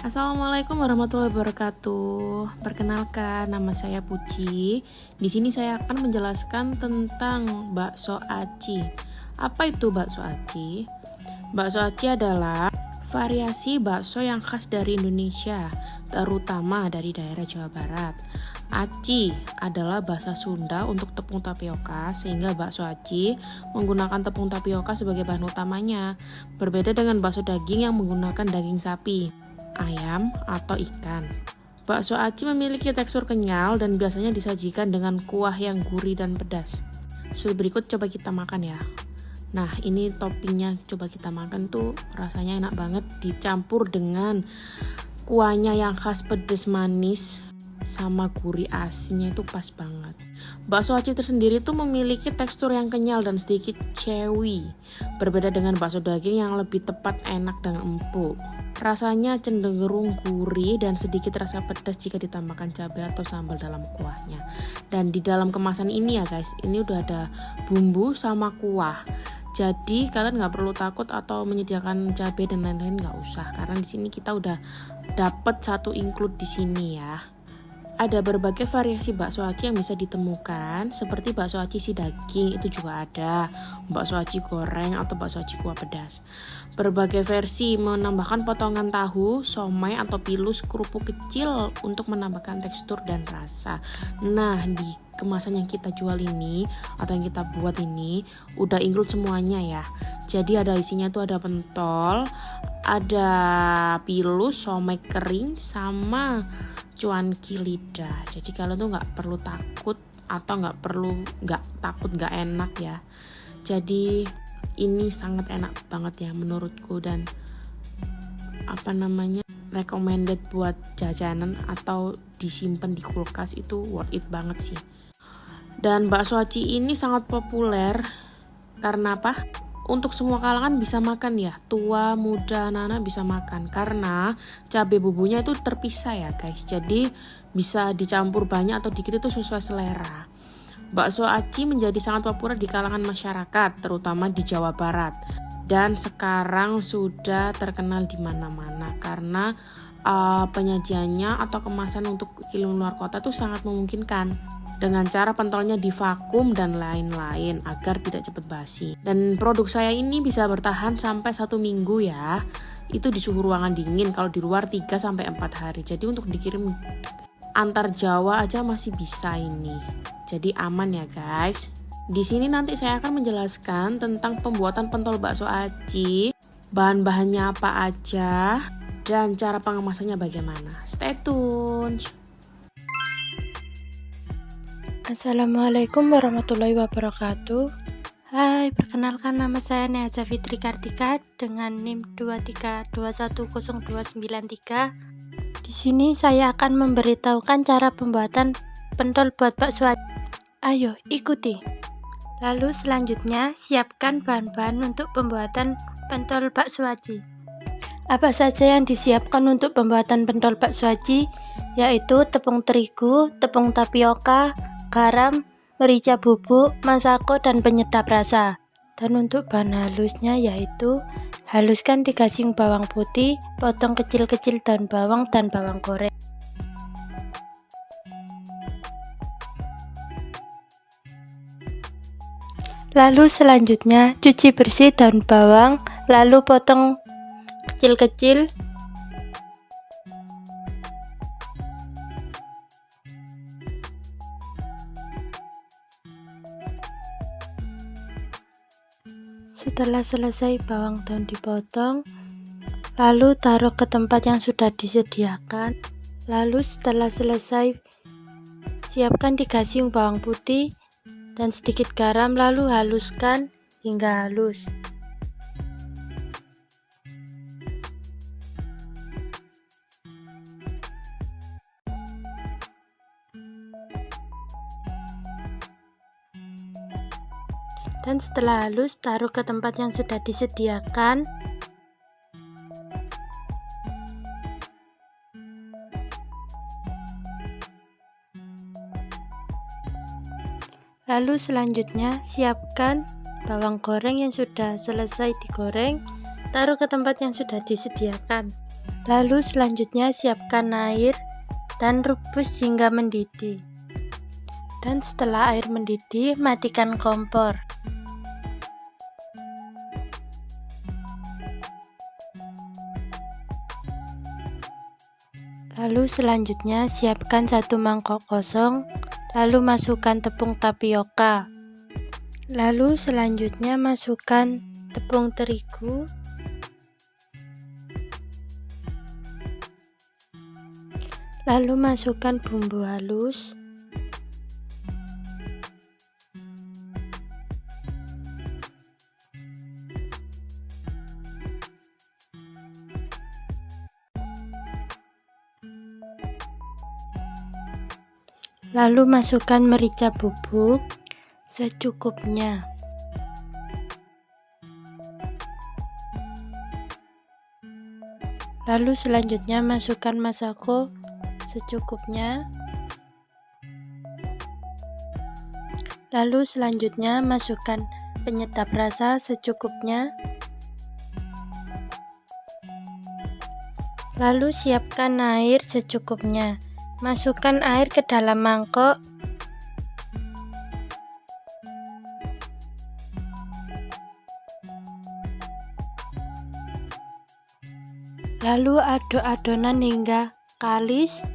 Assalamualaikum warahmatullahi wabarakatuh. Perkenalkan, nama saya Puji. Di sini saya akan menjelaskan tentang bakso aci. Apa itu bakso aci? Bakso aci adalah variasi bakso yang khas dari Indonesia, terutama dari daerah Jawa Barat. Aci adalah bahasa Sunda untuk tepung tapioka, sehingga bakso aci menggunakan tepung tapioka sebagai bahan utamanya. Berbeda dengan bakso daging yang menggunakan daging sapi, ayam, atau ikan. Bakso aci memiliki tekstur kenyal dan biasanya disajikan dengan kuah yang gurih dan pedas. Berikut coba kita makan ya. Nah, ini toppingnya coba kita makan tuh rasanya enak banget, dicampur dengan kuahnya yang khas pedas manis sama gurih asinnya itu pas banget. Bakso aci tersendiri tuh memiliki tekstur yang kenyal dan sedikit chewy. Berbeda dengan bakso daging yang lebih tepat enak dan empuk. Rasanya cenderung gurih dan sedikit rasa pedas jika ditambahkan cabai atau sambal dalam kuahnya. Dan di dalam kemasan ini ya guys, ini udah ada bumbu sama kuah. Jadi kalian nggak perlu takut atau menyediakan cabai dan lain-lain, nggak usah, karena di sini kita udah dapet satu include di sini ya. Ada berbagai variasi bakso aci yang bisa ditemukan, seperti bakso aci isi daging, itu juga ada, bakso aci goreng atau bakso aci kuah pedas. Berbagai versi menambahkan potongan tahu, somai atau pilus kerupuk kecil untuk menambahkan tekstur dan rasa. Nah, di kemasan yang kita jual ini atau yang kita buat ini udah include semuanya ya. Jadi ada isinya tuh ada pentol, ada pilus, somai kering, sama cuanki lidah. Jadi kalian tuh nggak perlu takut atau nggak takut nggak enak ya. Jadi ini sangat enak banget ya menurutku, dan recommended buat jajanan atau disimpan di kulkas, itu worth it banget sih. Dan bakso aci ini sangat populer karena apa? Untuk semua kalangan bisa makan ya, tua, muda, anak-anak bisa makan, karena cabai bumbunya itu terpisah ya guys. Jadi bisa dicampur banyak atau dikit itu sesuai selera. Bakso aci menjadi sangat populer di kalangan masyarakat, terutama di Jawa Barat. Dan sekarang sudah terkenal di mana-mana karena penyajiannya atau kemasan untuk kirim luar kota tuh sangat memungkinkan, dengan cara pentolnya divakum dan lain-lain agar tidak cepat basi. Dan produk saya ini bisa bertahan sampai 1 minggu ya. Itu di suhu ruangan dingin, kalau di luar 3-4 hari. Jadi untuk dikirim antar Jawa aja masih bisa ini. Jadi aman ya guys. Di sini nanti saya akan menjelaskan tentang pembuatan pentol bakso aci, bahan-bahannya apa aja, dan cara pengemasannya bagaimana. Stay tune. Assalamualaikum warahmatullahi wabarakatuh. Hai, perkenalkan nama saya Neaza Fitri Kartika dengan NIM 23210293. Di sini saya akan memberitahukan cara pembuatan pentol buat bakso aci. Ayo, ikuti. Lalu selanjutnya siapkan bahan-bahan untuk pembuatan pentol bakso aci. Apa saja yang disiapkan untuk pembuatan pentol bakso aci? Yaitu tepung terigu, tepung tapioka, garam, merica bubuk, masako, dan penyedap rasa. Dan untuk bahan halusnya yaitu haluskan 3 siung bawang putih, potong kecil-kecil daun bawang dan bawang goreng. Lalu selanjutnya cuci bersih daun bawang, lalu potong kecil-kecil. Setelah selesai bawang daun dipotong, lalu taruh ke tempat yang sudah disediakan. Lalu setelah selesai, siapkan 3 siung bawang putih dan sedikit garam, lalu haluskan hingga halus. Dan setelah halus, taruh ke tempat yang sudah disediakan. Lalu selanjutnya siapkan bawang goreng yang sudah selesai digoreng, taruh ke tempat yang sudah disediakan. Lalu selanjutnya siapkan air dan rebus hingga mendidih. Dan setelah air mendidih, matikan kompor. Lalu selanjutnya siapkan 1 mangkok kosong, lalu masukkan tepung tapioka. Lalu selanjutnya masukkan tepung terigu, lalu masukkan bumbu halus, lalu masukkan merica bubuk secukupnya. Lalu selanjutnya masukkan masako secukupnya. Lalu selanjutnya masukkan penyedap rasa secukupnya. Lalu siapkan air secukupnya. Masukkan air ke dalam mangkok. Lalu aduk adonan hingga kalis.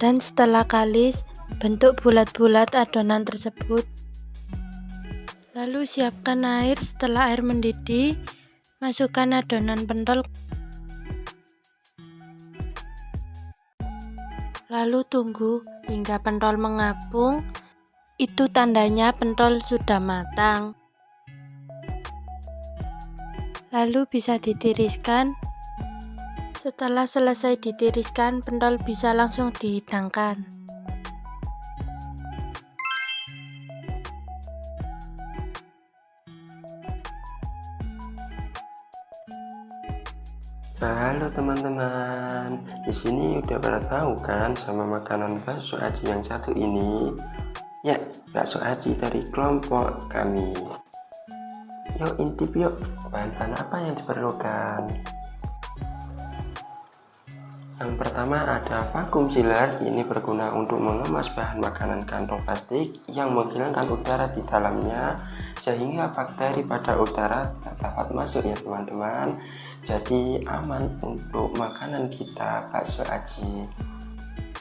Dan setelah kalis, bentuk bulat-bulat adonan tersebut. Lalu siapkan air. Setelah air mendidih, masukkan adonan pentol. Lalu tunggu hingga pentol mengapung. Itu tandanya pentol sudah matang. Lalu bisa ditiriskan. Setelah selesai ditiriskan, pentol bisa langsung dihidangkan. Halo teman-teman, di sini udah pada tahu kan sama makanan bakso aci yang satu ini? Ya, bakso aci dari kelompok kami. Yuk intip yuk, bahan-bahan apa yang diperlukan? Yang pertama ada vacuum sealer. Ini berguna untuk mengemas bahan makanan kantong plastik yang menghilangkan udara di dalamnya sehingga bakteri pada udara tak dapat masuk ya teman-teman. Jadi aman untuk makanan kita bakso aci.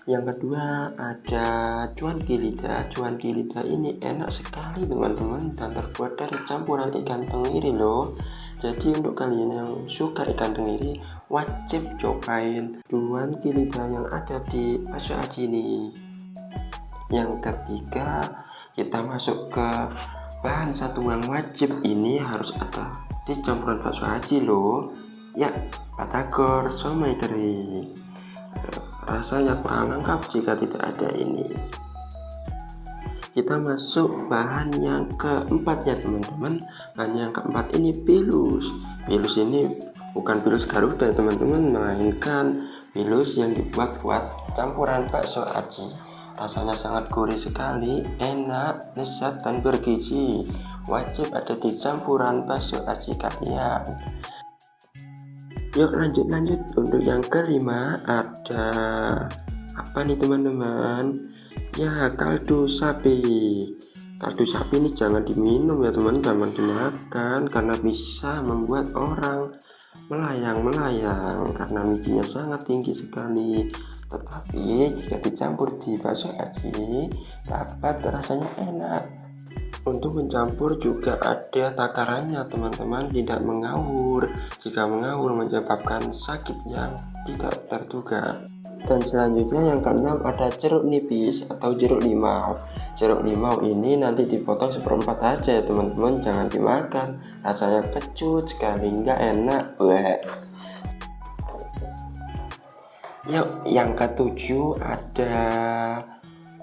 Yang kedua ada cuanki lidah. Cuanki lidah ini enak sekali teman-teman dan terbuat dari campuran ikan tenggiri loh. Jadi untuk kalian yang suka ikan tenggiri wajib cobain cuanki lidah yang ada di bakso aci ini. Yang ketiga kita masuk ke bahan satuan wajib, ini harus ada di campuran bakso aci loh. Ya, batagor somai kering. Rasanya kurang lengkap jika tidak ada ini. Kita masuk bahan yang keempat ya teman-teman. Bahan yang keempat ini pilus. Pilus ini bukan pilus Garuda teman-teman, melainkan pilus yang dibuat buat campuran bakso aci. Rasanya sangat gurih sekali, enak, lezat dan bergizi. Wajib ada di campuran bakso aci kalian. Yuk lanjut. Untuk yang kelima ada apa nih teman-teman? Ya, kaldu sapi. Kaldu sapi ini jangan diminum ya teman, jangan dimakan karena bisa membuat orang melayang karena mijinya sangat tinggi sekali. Tetapi jika dicampur di bakso aci dapat rasanya enak. Untuk mencampur juga ada takarannya teman-teman, tidak mengawur. Jika mengawur menyebabkan sakit yang tidak terduga. Dan selanjutnya yang keenam ada jeruk nipis atau jeruk limau. Jeruk limau ini nanti dipotong seperempat aja ya teman-teman, jangan dimakan. Rasanya kecut sekali, nggak enak. Bleh. Yuk yang ketujuh ada,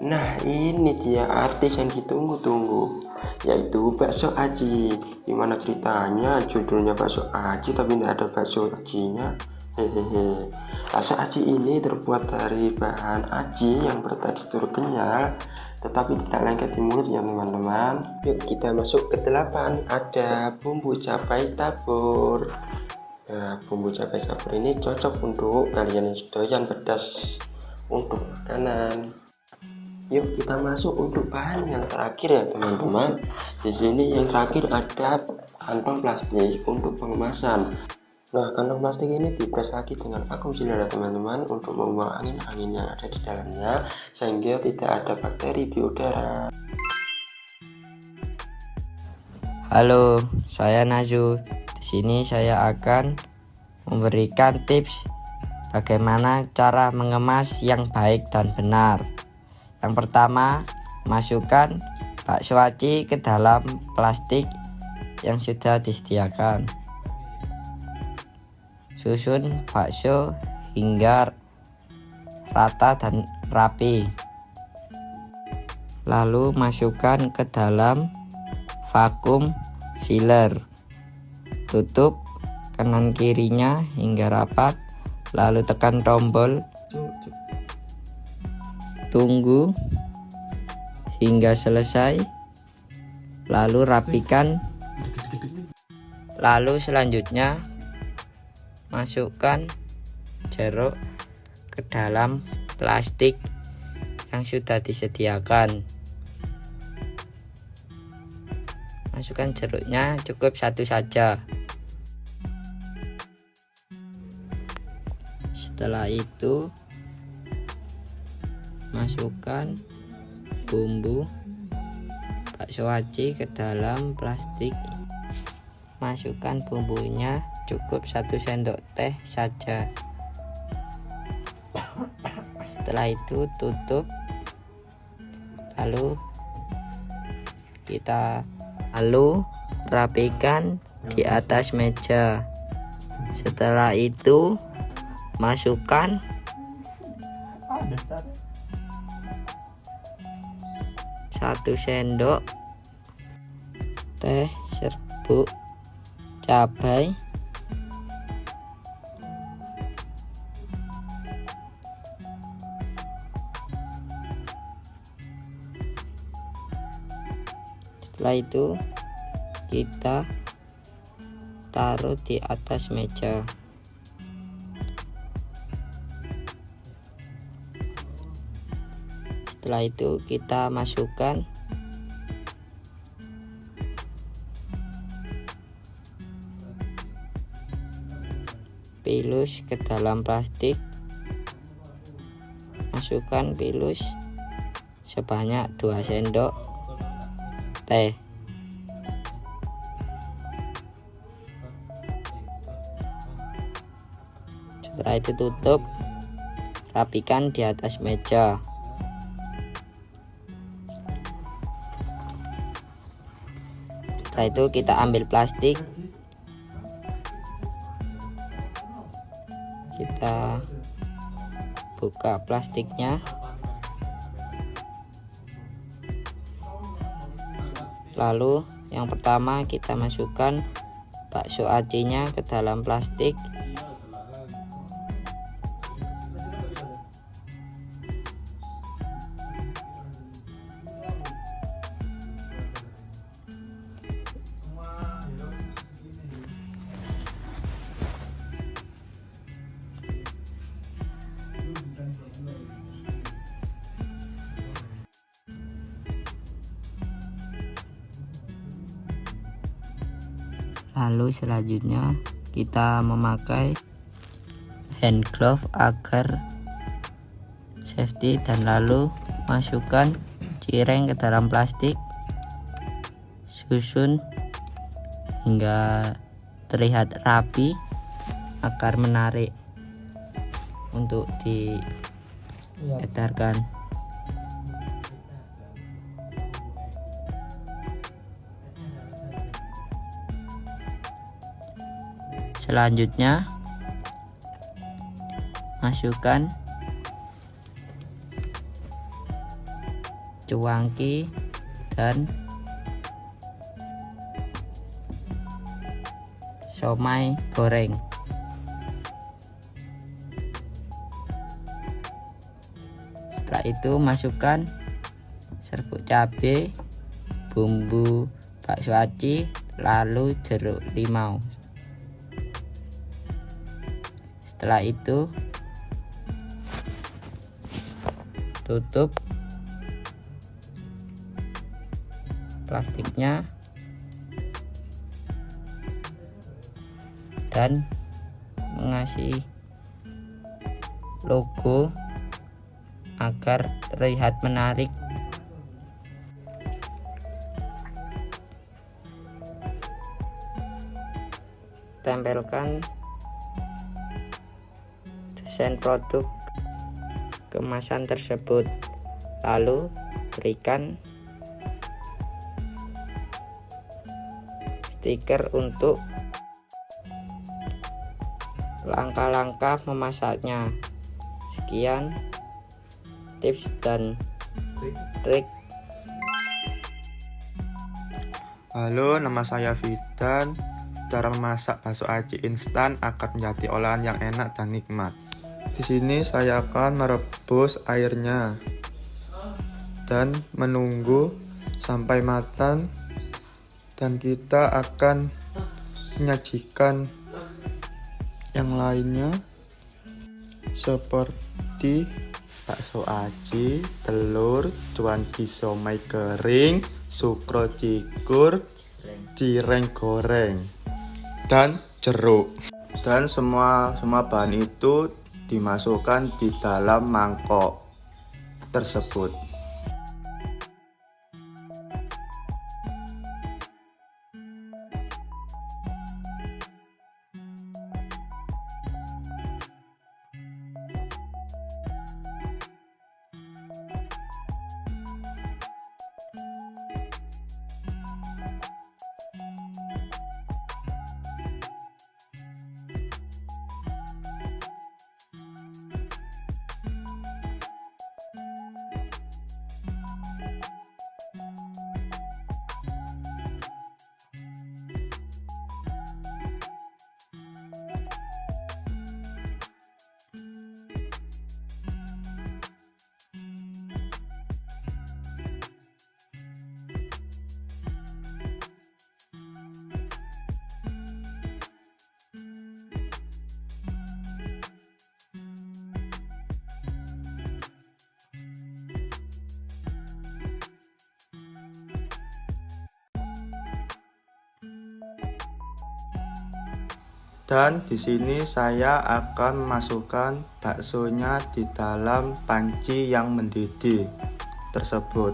nah ini dia artis yang ditunggu-tunggu, yaitu bakso aci. Gimana ceritanya judulnya bakso aci tapi tidak ada bakso acinya? Hehehe. Bakso aci ini terbuat dari bahan aci yang bertekstur kenyal tetapi tidak lengket di mulut ya teman-teman. Yuk kita masuk ke 8. Ada bumbu cabai tabur. Nah, bumbu cabai tabur ini cocok untuk kalian yang doyan pedas untuk makanan. Yuk kita masuk untuk bahan yang terakhir ya teman-teman. Di sini yang terakhir ada kantong plastik untuk pengemasan. Nah, kantong plastik ini diperas lagi dengan vakum sealer ya teman-teman untuk membuang angin-angin yang ada di dalamnya sehingga tidak ada bakteri di udara. Halo, saya Nazu. Di sini saya akan memberikan tips bagaimana cara mengemas yang baik dan benar. Yang pertama, masukkan bakso aci ke dalam plastik yang sudah disediakan. Susun bakso hingga rata dan rapi. Lalu masukkan ke dalam vakum sealer. Tutup kanan kirinya hingga rapat. Lalu tekan tombol. Tunggu hingga selesai. Lalu rapikan. Lalu selanjutnya masukkan jeruk ke dalam plastik yang sudah disediakan. Masukkan jeruknya cukup satu saja. Setelah itu masukkan bumbu bakso aci ke dalam plastik. Masukkan bumbunya cukup 1 sendok teh saja. Setelah itu tutup. Lalu rapikan di atas meja. Setelah itu masukkan satu sendok teh serbuk cabai, setelah itu kita taruh di atas meja. Setelah itu kita masukkan pilus ke dalam plastik. Masukkan pilus sebanyak 2 sendok teh. Setelah itu tutup, rapikan di atas meja. Setelah itu kita ambil plastik, kita buka plastiknya, lalu yang pertama kita masukkan bakso acinya ke dalam plastik. Lalu selanjutnya kita memakai hand glove agar safety, dan lalu masukkan cireng ke dalam plastik. Susun hingga terlihat rapi agar menarik untuk diedarkan. Selanjutnya masukkan cuanki dan siomay goreng. Setelah itu masukkan serbuk cabai, bumbu bakso aci, lalu jeruk limau. Setelah itu tutup plastiknya dan mengasih logo agar terlihat menarik. Tempelkan desain produk kemasan tersebut, lalu berikan stiker untuk langkah-langkah memasaknya. Sekian tips dan trik. Halo, nama saya Fidan. Cara memasak bakso aci instan akan menjadi olahan yang enak dan nikmat. Di sini saya akan merebus airnya dan menunggu sampai matang, dan kita akan menyajikan yang lainnya seperti bakso aci, telur, cuanki somai kering, sukro cikur, cireng goreng, dan jeruk. Dan semua bahan itu dimasukkan di dalam mangkok tersebut. Dan di sini saya akan memasukkan baksonya di dalam panci yang mendidih tersebut.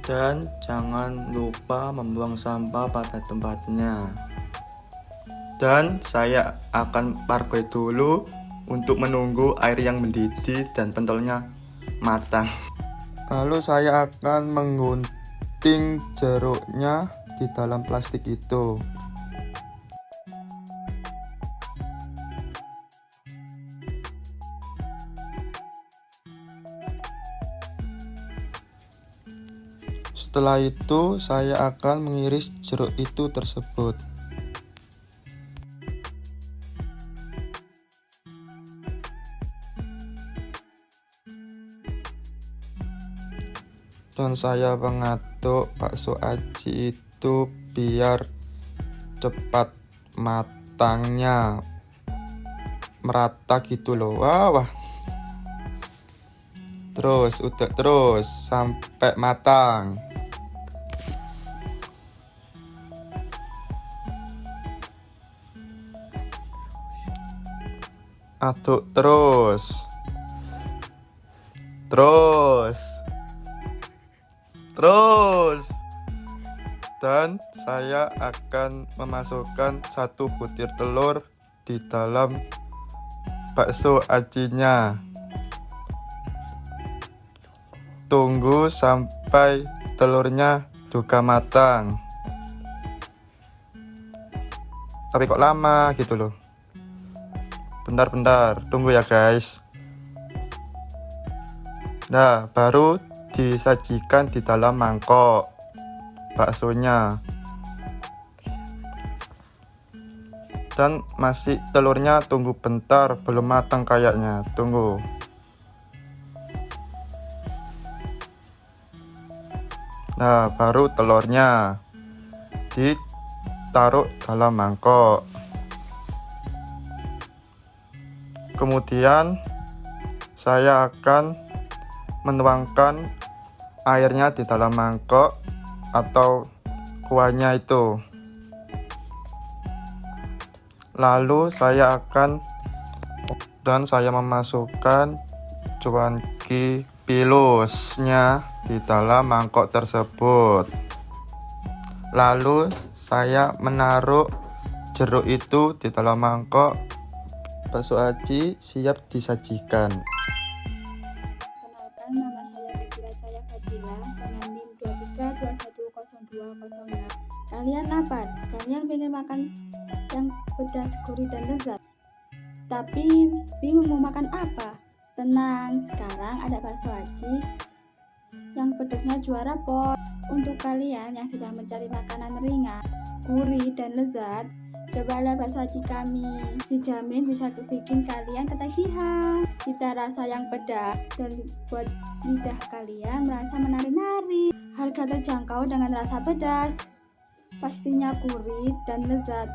Dan jangan lupa membuang sampah pada tempatnya. Dan saya akan parkir dulu untuk menunggu air yang mendidih dan pentolnya matang. Lalu saya akan menggunting jeruknya di dalam plastik itu. Setelah itu saya akan mengiris jeruk itu tersebut. Dan saya mengaduk bakso aci itu biar cepat matangnya, merata gitu loh. Wah. Terus sampai matang. Aduk terus. Dan saya akan memasukkan 1 butir telur di dalam bakso acinya. Tunggu sampai telurnya juga matang. Tapi kok lama gitu loh. Bentar, tunggu ya guys. Nah, baru disajikan di dalam mangkok baksonya. Dan masih telurnya tunggu bentar, belum matang kayaknya. Tunggu. Nah, baru telurnya ditaruh dalam mangkok. Kemudian saya akan menuangkan airnya di dalam mangkok atau kuahnya itu. Lalu saya memasukkan cuanki pilusnya di dalam mangkok tersebut. Lalu saya menaruh jeruk itu di dalam mangkok. Bakso aci siap disajikan. Kenalkan, nama saya Fitira Caya Fadila dengan NIM 23210206. Kalian lapar? Kalian pengen makan yang pedas, gurih, dan lezat, tapi bingung mau makan apa? Tenang, sekarang ada bakso aci yang pedasnya juara pot. Untuk kalian yang sedang mencari makanan ringan, gurih, dan lezat, cobalah bakso aci kami. Dijamin bisa bikin kalian ketagihan. Cita rasa yang pedas dan buat lidah kalian merasa menari-nari. Harga terjangkau dengan rasa pedas, pastinya gurih dan lezat,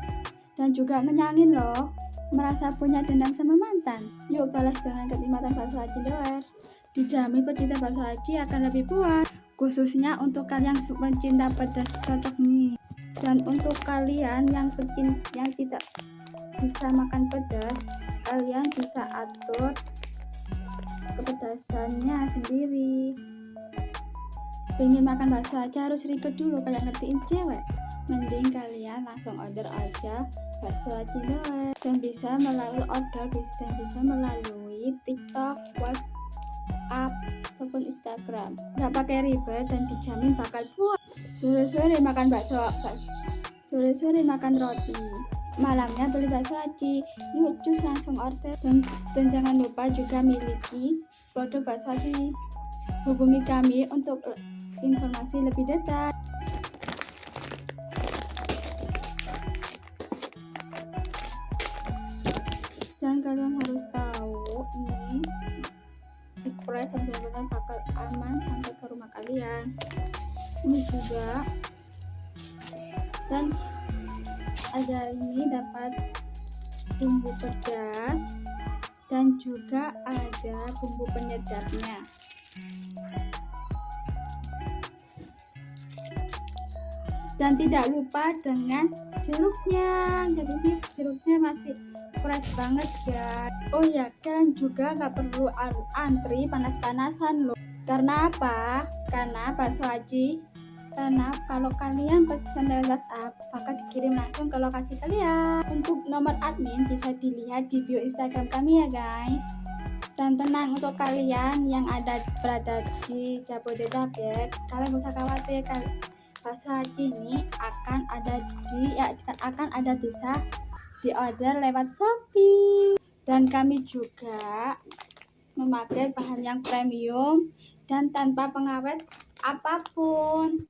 dan juga ngenyangin loh. Merasa punya dendam sama mantan? Yuk balas dengan kenikmatan bakso aci doer. Dijamin pecinta bakso aci akan lebih puas. Khususnya untuk kalian pencinta pedas cocok nih. Dan untuk kalian yang tidak bisa makan pedas, kalian bisa atur kepedasannya sendiri. Pengen makan bakso aja harus ribet dulu kayak ngertiin cewek. Mending kalian langsung order aja bakso aci doer. Dan bisa melalui bisa melalui TikTok, WhatsApp, ataupun Instagram. Nggak pakai ribet dan dijamin bakal puas. Sore-sore makan sore-sore makan roti, malamnya beli bakso aci. Yuk cus langsung order. Dan jangan lupa juga miliki produk bakso aci. Hubungi kami untuk informasi lebih detail. Dan kalian harus tahu ini surprise dan benar-benar bakal aman sampai ke rumah kalian. Ini juga, dan ada ini dapat bumbu pedas dan juga ada bumbu penyedapnya. Dan tidak lupa dengan jeruknya. Jadi ini jeruknya masih fresh banget ya. Oh ya, kalian juga nggak perlu antri panas-panasan loh. Karena apa? Karena bakso aci. Karena kalau kalian pesan lewat WhatsApp, bakal dikirim langsung ke lokasi kalian. Untuk nomor admin bisa dilihat di bio Instagram kami ya guys. Dan tenang, untuk kalian yang berada di Jabodetabek, kalian gak usah khawatir. Bakso aci ini akan ada bisa diorder lewat Shopee. Dan kami juga memakai bahan yang premium dan tanpa pengawet apapun.